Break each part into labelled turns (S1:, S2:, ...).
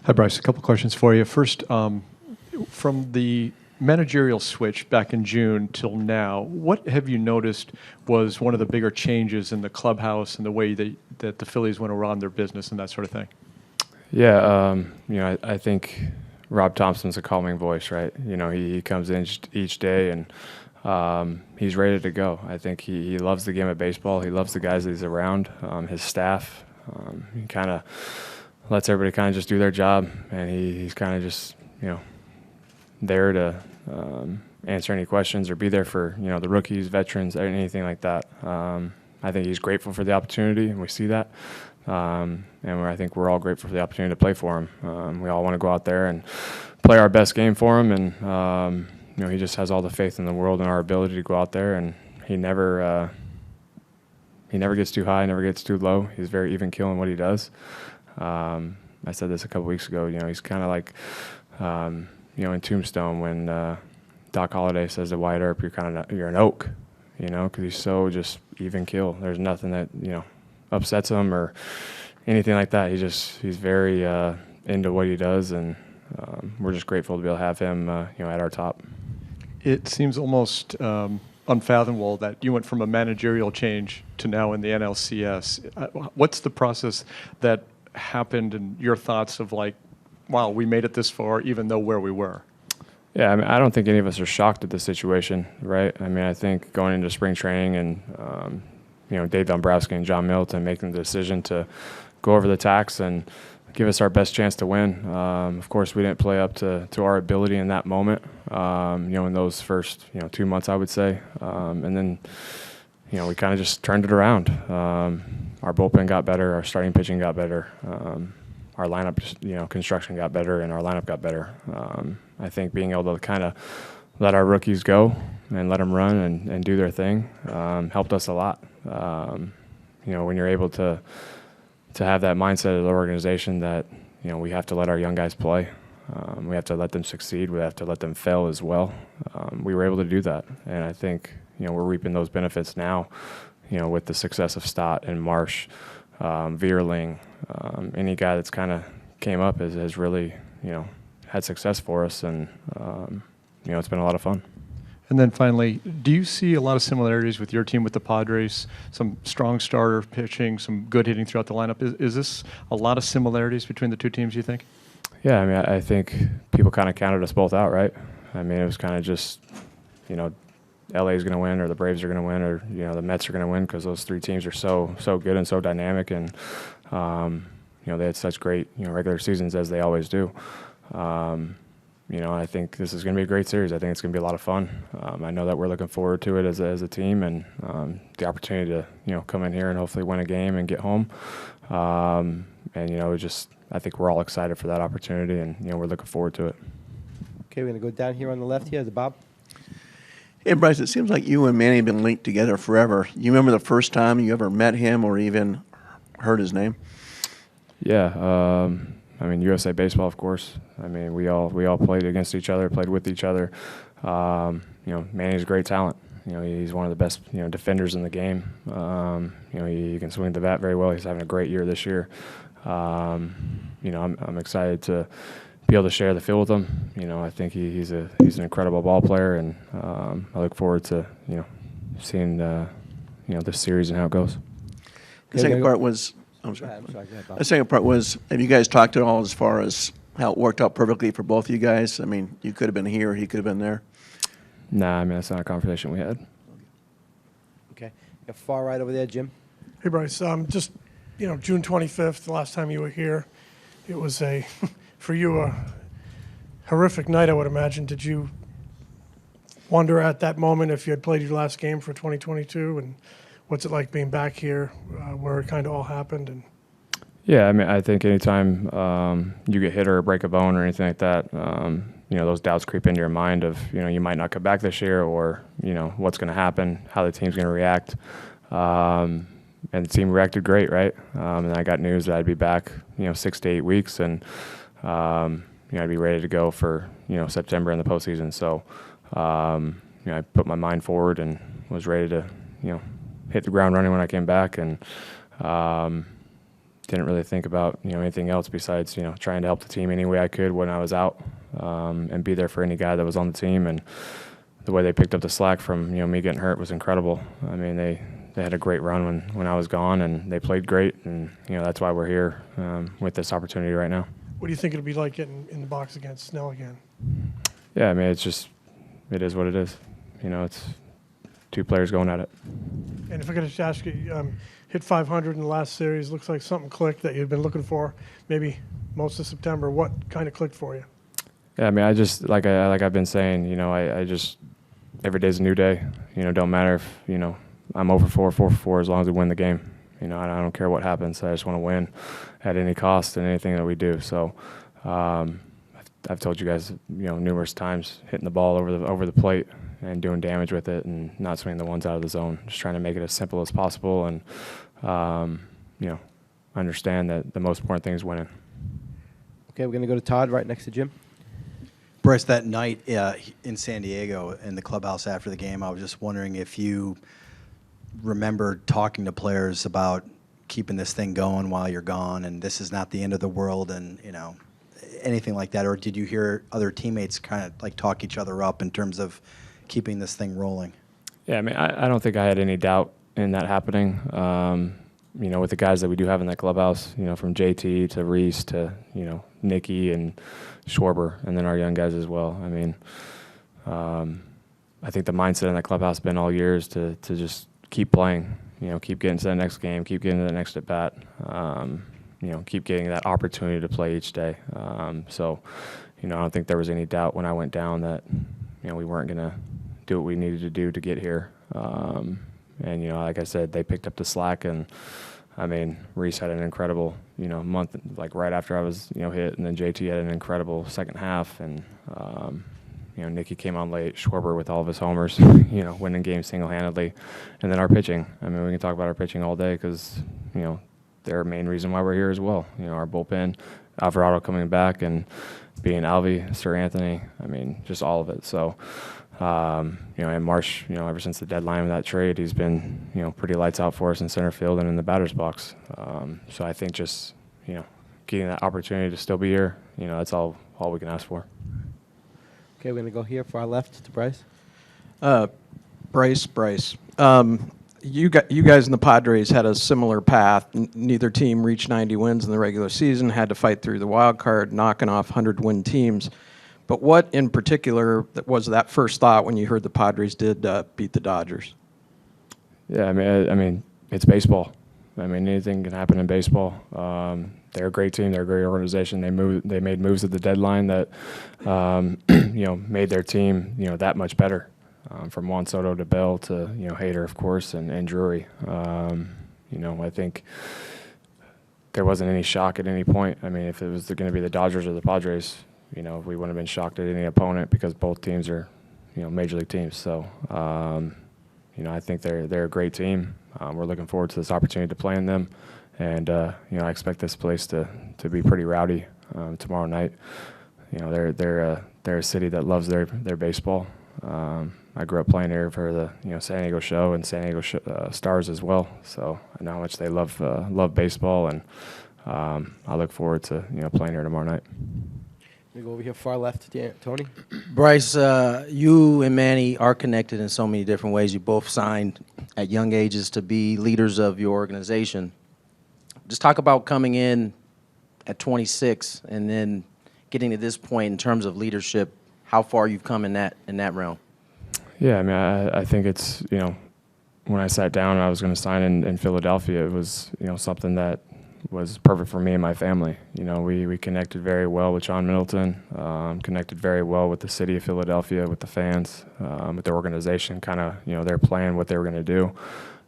S1: Hi, Bryce. A couple questions for you. First, from the managerial switch back in June till now, what have you noticed was one of the bigger changes in the clubhouse and the way that the Phillies went around their business and that sort of thing?
S2: Yeah, I think Rob Thompson's a calming voice, right? He comes in each day and he's ready to go. I think he loves the game of baseball. He loves the guys that he's around, his staff. He kind of lets everybody kind of just do their job, and he's kind of just, there to answer any questions or be there for, the rookies, veterans, anything like that. I think he's grateful for the opportunity, and we see that. And I think we're all grateful for the opportunity to play for him. We all want to go out there and play our best game for him, and he just has all the faith in the world in our ability to go out there, and he never gets too high, never gets too low. He's very even keel in what he does. I said this a couple weeks ago. He's kind of like, in Tombstone when Doc Holliday says to Wyatt Earp, you're an oak, because he's so just even keel. There's nothing that upsets him or anything like that. He's very into what he does, and we're just grateful to be able to have him, at our top.
S1: It seems almost unfathomable that you went from a managerial change to now in the NLCS. What's the process that happened and your thoughts of like, wow, we made it this far even though where we were?
S2: Yeah, I don't think any of us are shocked at the situation, right? I think going into spring training and, Dave Dombrowski and John Middleton making the decision to go over the tax and give us our best chance to win. Of course, we didn't play up to our ability in that moment, in those first, 2 months, I would say. And then, we kind of just turned it around. Our bullpen got better, our starting pitching got better, our lineup, construction got better, and our lineup got better. I think being able to kind of let our rookies go and let them run and do their thing helped us a lot. When you're able to have that mindset of the organization that, we have to let our young guys play. We have to let them succeed. We have to let them fail as well. We were able to do that. And I think, we're reaping those benefits now, with the success of Stott and Marsh, Vierling, any guy that's kind of came up has really, had success for us. And, it's been a lot of fun.
S1: And then finally, do you see a lot of similarities with your team with the Padres? Some strong starter pitching, some good hitting throughout the lineup. Is this a lot of similarities between the two teams, you think?
S2: Yeah, I think people kind of counted us both out, right? It was kind of just, LA is going to win or the Braves are going to win or, the Mets are going to win because those three teams are so good and so dynamic. And, they had such great, regular seasons as they always do. I think this is going to be a great series. I think it's going to be a lot of fun. I know that we're looking forward to it as a team and the opportunity to, come in here and hopefully win a game and get home. I think we're all excited for that opportunity and, we're looking forward to it.
S3: Okay, we're going to go down here on the left here to Bob.
S4: Hey, Bryce, it seems like you and Manny have been linked together forever. You remember the first time you ever met him or even heard his name?
S2: Yeah, USA Baseball, of course. We all played against each other, played with each other. Manny's a great talent. He's one of the best, defenders in the game. He can swing the bat very well. He's having a great year this year. I'm excited to be able to share the field with him. I think he's an incredible ball player, and I look forward to, seeing, this series and how it goes.
S4: The second part was, I'm sorry. The second part was, have you guys talked at all as far as how it worked out perfectly for both of you guys? You could have been here, he could have been there.
S2: Nah, that's not a conversation we had.
S3: Okay. Far right over there, Jim.
S5: Hey, Bryce. Just, June 25th, the last time you were here, it was for you, a horrific night, I would imagine. Did you wonder at that moment if you had played your last game for 2022? And what's it like being back here where it kind of all happened? And
S2: Yeah, I think anytime you get hit or break a bone or anything like that, those doubts creep into your mind of, you might not come back this year or, what's going to happen, how the team's going to react. And the team reacted great, right? And I got news that I'd be back, 6 to 8 weeks, and I'd be ready to go for, September in the postseason. So, I put my mind forward and was ready to, hit the ground running when I came back. And, didn't really think about, anything else besides, trying to help the team any way I could when I was out, and be there for any guy that was on the team. And the way they picked up the slack from, me getting hurt was incredible. I mean, they had a great run when I was gone, and they played great. And, that's why we're here with this opportunity right now.
S5: What do you think it'll be like getting in the box against Snell again?
S2: Yeah, I mean, it is what it is. It's two players going at it.
S5: And if I could just ask you, hit 500 in the last series. Looks like something clicked that you'd been looking for maybe most of September. What kind of clicked for you?
S2: Yeah, I mean, I just, like I've been saying, I just, every day's a new day. Don't matter if, I'm 0 for 4, 4 for 4, as long as we win the game. I don't care what happens. I just want to win at any cost in anything that we do. So I've told you guys, numerous times, hitting the ball over the plate and doing damage with it and not swinging the ones out of the zone. Just trying to make it as simple as possible and, understand that the most important thing is winning.
S3: Okay, we're going to go to Todd right next to Jim.
S6: Bryce, that night in San Diego in the clubhouse after the game, I was just wondering if you remember talking to players about keeping this thing going while you're gone and this is not the end of the world and, anything like that, or did you hear other teammates kind of like talk each other up in terms of keeping this thing rolling? Yeah,
S2: I mean, I don't think I had any doubt in that happening. With the guys that we do have in that clubhouse, from JT to Reese to, Nicky and Schwarber, and then our young guys as well. I mean, I think the mindset in that clubhouse has been all years to just keep playing, keep getting to the next game, keep getting to the next at bat, keep getting that opportunity to play each day. So, I don't think there was any doubt when I went down that, we weren't going to do what we needed to do to get here. And, like I said, they picked up the slack, and I mean, Reese had an incredible, month, like right after I was, hit, and then JT had an incredible second half, and, Nicky came on late, Schwarber with all of his homers, winning games single-handedly, and then our pitching. I mean, we can talk about our pitching all day because, they're a main reason why we're here as well. Our bullpen, Alvarado coming back, and being Alvy, Sir Anthony, I mean, just all of it. So, and Marsh, ever since the deadline of that trade, he's been, pretty lights out for us in center field and in the batter's box. So I think just, getting that opportunity to still be here, that's all we can ask for.
S3: Okay, we're going to go here far left to Bryce.
S7: Bryce. You guys in the Padres had a similar path. Neither team reached 90 wins in the regular season, had to fight through the wild card, knocking off 100-win teams. But what in particular was that first thought when you heard the Padres did beat the Dodgers? Yeah, I mean, it's baseball. I mean, anything can happen in baseball. They're a great team. They're a great organization. They made moves at the deadline that, made their team, that much better. From Juan Soto to Bell to, Hader, of course, and Drury. I think there wasn't any shock at any point. I mean, if it was going to be the Dodgers or the Padres, we wouldn't have been shocked at any opponent because both teams are, major league teams. So, I think they're a great team. We're looking forward to this opportunity to play in them. And, I expect this place to be pretty rowdy tomorrow night. They're a city that loves their baseball. I grew up playing here for the San Diego show and San Diego Stars as well, so I know how much they love baseball, and I look forward to playing here tomorrow night.
S3: We go over here far left to Tony.
S8: Bryce, you and Manny are connected in so many different ways. You both signed at young ages to be leaders of your organization. Just talk about coming in at 26 and then getting to this point in terms of leadership. How far you've come in that realm?
S2: Yeah, I mean, I think it's, when I sat down and I was going to sign in Philadelphia, it was, something that was perfect for me and my family. We connected very well with John Middleton, connected very well with the city of Philadelphia, with the fans, with the organization, kind of, their plan, what they were going to do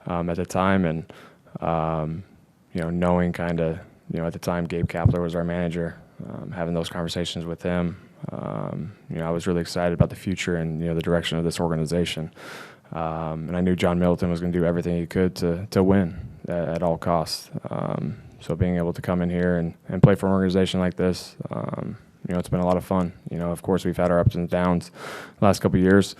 S2: at the time. And, knowing kind of, at the time Gabe Kapler was our manager, having those conversations with him, I was really excited about the future and the direction of this organization, and I knew John Middleton was going to do everything he could to win at all costs. So being able to come in here and play for an organization like this, it's been a lot of fun. Of course we've had our ups and downs the last couple of years.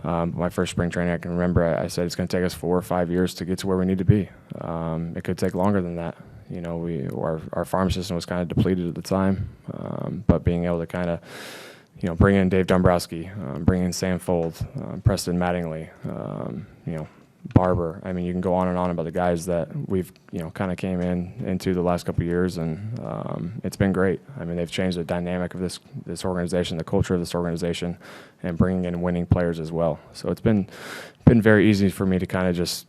S2: My first spring training, I can remember I said it's going to take us 4 or 5 years to get to where we need to be. It could take longer than that. You know, our farm system was kind of depleted at the time, but being able to kind of, you know, bring in Dave Dombrowski, bring in Sam Fold, Preston Mattingly, you know, Barber. I mean, you can go on and on about the guys that we've, you know, kind of came into the last couple of years, and it's been great. I mean, they've changed the dynamic of this organization, the culture of this organization, and bringing in winning players as well. So it's been very easy for me to kind of just,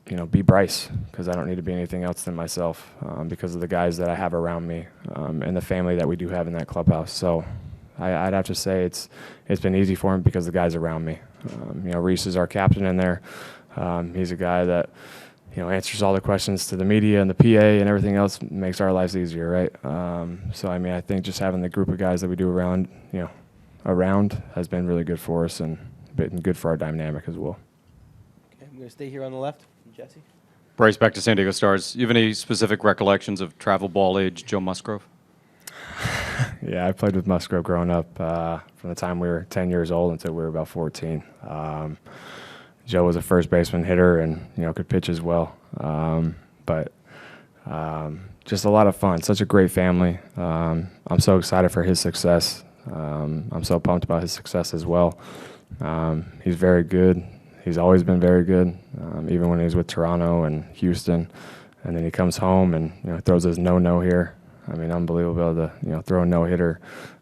S2: you know, be Bryce, because I don't need to be anything else than myself, because of the guys that I have around me, and the family that we do have in that clubhouse. So I'd have to say it's been easy for him because the guys around me. You know, Reese is our captain in there. He's a guy that, you know, answers all the questions to the media and the PA and everything else, makes our lives easier, right? So I mean, I think just having the group of guys that we do around has been really good for us and been good for our dynamic as well.
S3: Okay, I'm going to stay here on the left. Jesse?
S9: Bryce, back to San Diego Stars. You have any specific recollections of travel ball age Joe Musgrove?
S2: Yeah, I played with Musgrove growing up from the time we were 10 years old until we were about 14. Joe was a first baseman hitter and, you know, could pitch as well. But just a lot of fun. Such a great family. I'm so excited for his success. I'm so pumped about his success as well. He's very good. He's always been very good, even when he was with Toronto and Houston. And then he comes home and, you know, throws his no here. I mean, unbelievable to, you know, throw a no-hitter,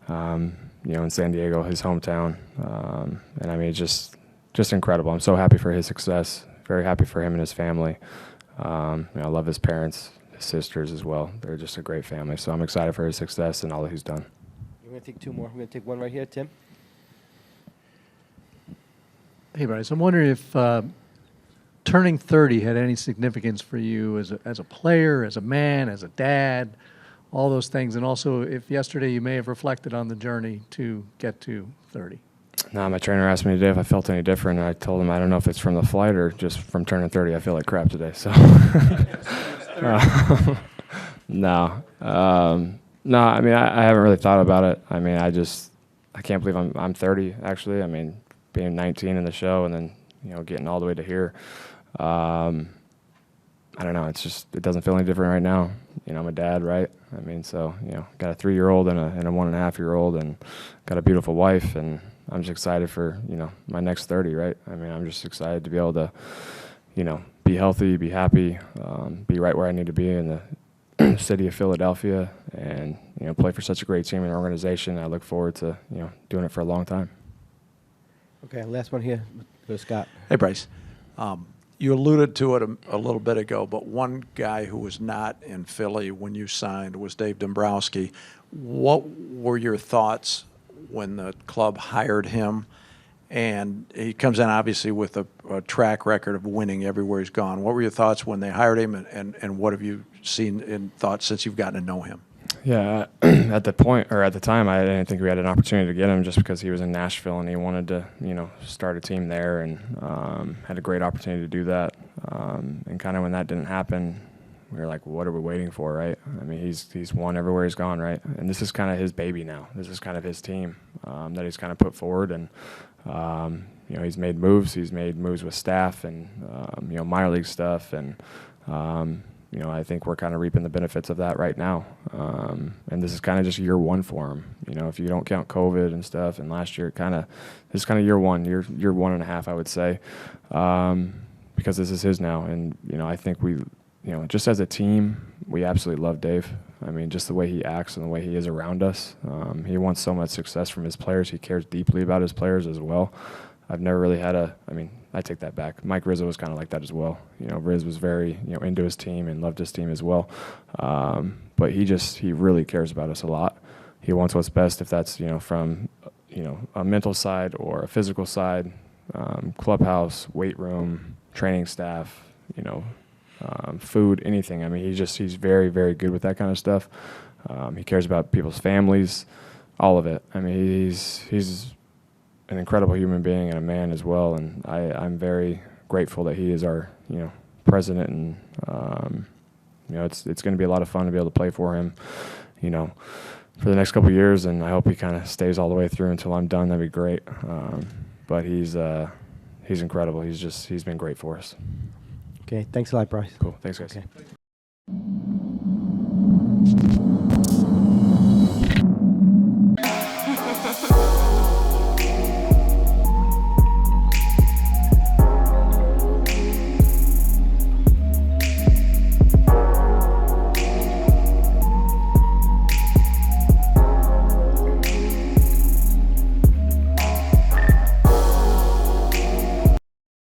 S2: you know, in San Diego, his hometown. And I mean, just incredible. I'm so happy for his success. Very happy for him and his family. You know, I love his parents, his sisters as well. They're just a great family. So I'm excited for his success and all that he's done.
S3: We're going to take two more. We're going to take one right here. Tim?
S10: Hey, Bryce, I'm wondering if turning 30 had any significance for you as a player, as a man, as a dad, all those things, and also if yesterday you may have reflected on the journey to get to 30.
S2: No, my trainer asked me today if I felt any different, and I told him I don't know if it's from the flight or just from turning 30. I feel like crap today. So, no. No, I mean, I haven't really thought about it. I mean, I can't believe I'm 30, actually. I mean, being 19 in the show and then, you know, getting all the way to here. I don't know. It's just, it doesn't feel any different right now. You know, I'm a dad, right? I mean, so, you know, got a 3-year-old and a 1.5-year-old and got a beautiful wife, and I'm just excited for, you know, my next 30, right? I mean, I'm just excited to be able to, you know, be healthy, be happy, be right where I need to be in the city of Philadelphia, and, you know, play for such a great team and organization. I look forward to, you know, doing it for a long time.
S3: Okay, last one here. Go to Scott.
S11: Hey, Bryce. You alluded to it a little bit ago, but one guy who was not in Philly when you signed was Dave Dombrowski. What were your thoughts when the club hired him? And he comes in, obviously, with a track record of winning everywhere he's gone. What were your thoughts when they hired him, and what have you seen and thought since you've gotten to know him?
S2: Yeah, at the time, I didn't think we had an opportunity to get him just because he was in Nashville and he wanted to, you know, start a team there, and had a great opportunity to do that. And kind of when that didn't happen, we were like, well, what are we waiting for, right? I mean, he's won everywhere he's gone, right? And this is kind of his baby now. This is kind of his team that he's kind of put forward, and you know, he's made moves. He's made moves with staff and you know, minor league stuff, and you know, I think we're kind of reaping the benefits of that right now. And this is kind of just year one for him. You know, if you don't count COVID and stuff, and last year this is kind of year 1.5, I would say, because this is his now. And, you know, I think we, you know, just as a team, we absolutely love Dave. I mean, just the way he acts and the way he is around us. He wants so much success from his players. He cares deeply about his players as well. I've never really had I take that back. Mike Rizzo was kind of like that as well. You know, Riz was very, you know, into his team and loved his team as well. But he really cares about us a lot. He wants what's best, if that's, you know, from, you know, a mental side or a physical side, clubhouse, weight room, training staff, you know, food, anything. I mean, he's very, very good with that kind of stuff. He cares about people's families, all of it. I mean, he's an incredible human being and a man as well, and I'm very grateful that he is our, you know, president, and you know, it's going to be a lot of fun to be able to play for him, you know, for the next couple of years, and I hope he kind of stays all the way through until I'm done. That'd be great. But he's incredible. He's been great for us.
S3: Okay, thanks a lot, Bryce.
S2: Cool. Thanks, guys.
S3: Okay.
S12: Huh?